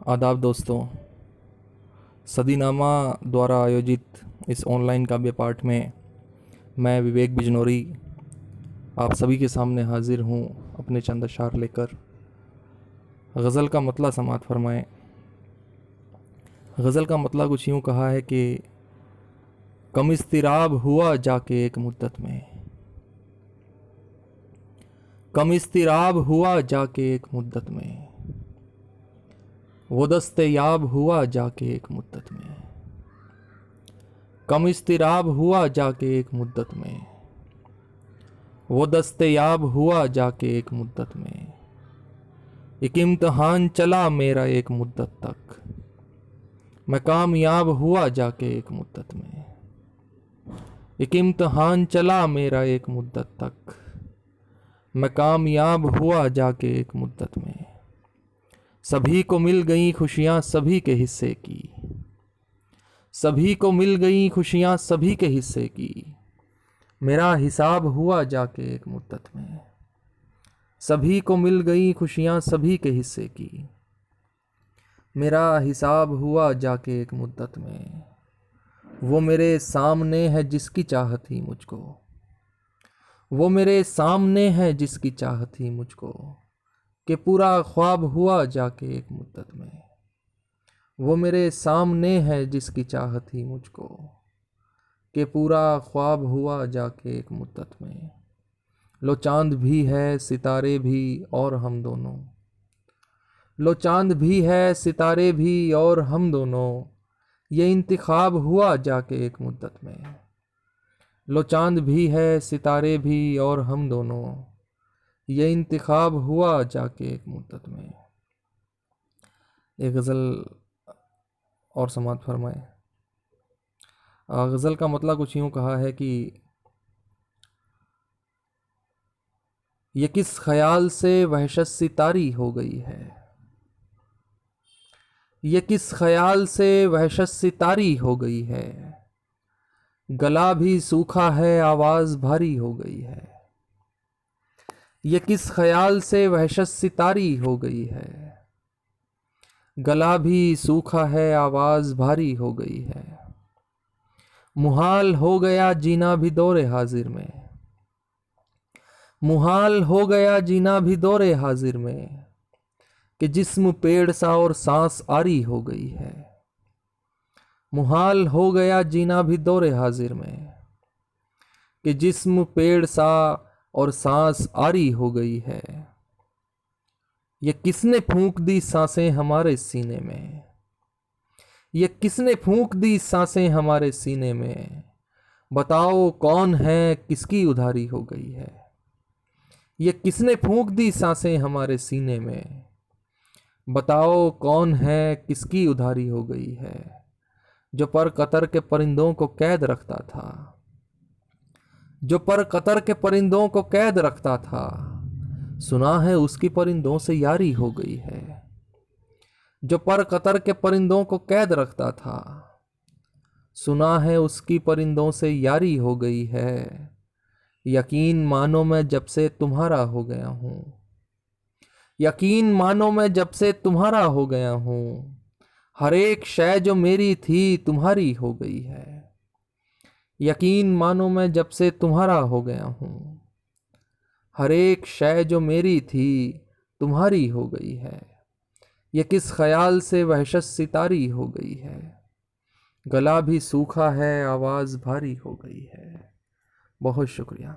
आदाब दोस्तों। सदीनामा द्वारा आयोजित इस ऑनलाइन काव्य पाठ में मैं विवेक बिजनौरी आप सभी के सामने हाजिर हूँ अपने चंद अशार लेकर। गज़ल का मतला समाअत फरमाएं। गज़ल का मतला कुछ यूँ कहा है कि कम इस्तिराब हुआ जाके एक मुद्दत में, कम इस्तिराब हुआ जाके एक मुद्दत में, वो दस्ते याब हुआ जाके एक मुद्दत में, कम इस्तिराब हुआ जाके एक मुद्दत में, वो दस्ते याब हुआ जाके एक मुद्दत में। एक इम्तहान चला मेरा एक मुद्दत तक, मैं कामयाब हुआ जाके एक मुद्दत में। एक इम्तहान चला मेरा एक मुद्दत तक, मैं कामयाब हुआ जाके एक मुद्दत में। सभी को मिल गई खुशियाँ सभी के हिस्से की, सभी को मिल गई खुशियाँ सभी के हिस्से की, मेरा हिसाब हुआ जाके एक मुद्दत में। सभी को मिल गई खुशियाँ सभी के हिस्से की, मेरा हिसाब हुआ जाके एक मुद्दत में। वो मेरे सामने है जिसकी चाहत थी मुझको, वो मेरे सामने है जिसकी चाहत थी मुझको, कि पूरा ख्वाब हुआ जाके एक मुद्दत में। वो मेरे सामने है जिसकी चाहत थी मुझको, कि पूरा ख्वाब हुआ जाके एक मुद्दत में। लो चांद भी है सितारे भी और हम दोनों, लो चांद भी है सितारे भी और हम दोनों, ये इंतखाब हुआ जाके एक मुद्दत में। लो चांद भी है सितारे भी और हम दोनों, ये इंतखाब हुआ जाके एक मुद्दत में। एक गज़ल और समाअत फरमाए। गज़ल का मतलब कुछ यूँ कहा है कि ये किस ख्याल से वहशत सी तारी हो गई है, ये किस ख्याल से वहशत सी तारी हो गई है, गला भी सूखा है आवाज़ भारी हो गई है। ये किस ख्याल से वहशत सी तारी हो गई है, गला भी सूखा है आवाज़ भारी हो गई है। मुहाल हो गया जीना भी दौरे हाजिर में, मुहाल हो गया जीना भी दौरे हाजिर में, कि जिस्म पेड़ सा और सांस आरी हो गई है। मुहाल हो गया जीना भी दौरे हाजिर में, कि जिस्म पेड़ सा और सांस आरी हो गई है। ये किसने फूंक दी सांसें हमारे सीने में, ये किसने फूंक दी सांसें हमारे सीने में, बताओ कौन है किसकी उधारी हो गई है। ये किसने फूंक दी सांसें हमारे सीने में, बताओ कौन है किसकी उधारी हो गई है। जो पर कतर के परिंदों को कैद रखता था, जो पर कतर के परिंदों को कैद रखता था, सुना है उसकी परिंदों से यारी हो गई है। जो पर कतर के परिंदों को कैद रखता था, सुना है उसकी परिंदों से यारी हो गई है। यकीन मानो मैं जब से तुम्हारा हो गया हूँ, यकीन मानो मैं जब से तुम्हारा हो गया हूँ, हर एक शय जो मेरी थी तुम्हारी हो गई है। यकीन मानो मैं जब से तुम्हारा हो गया हूँ, हर एक शय जो मेरी थी तुम्हारी हो गई है। ये किस ख्याल से वहशत सितारी हो गई है, गला भी सूखा है आवाज़ भारी हो गई है। बहुत शुक्रिया।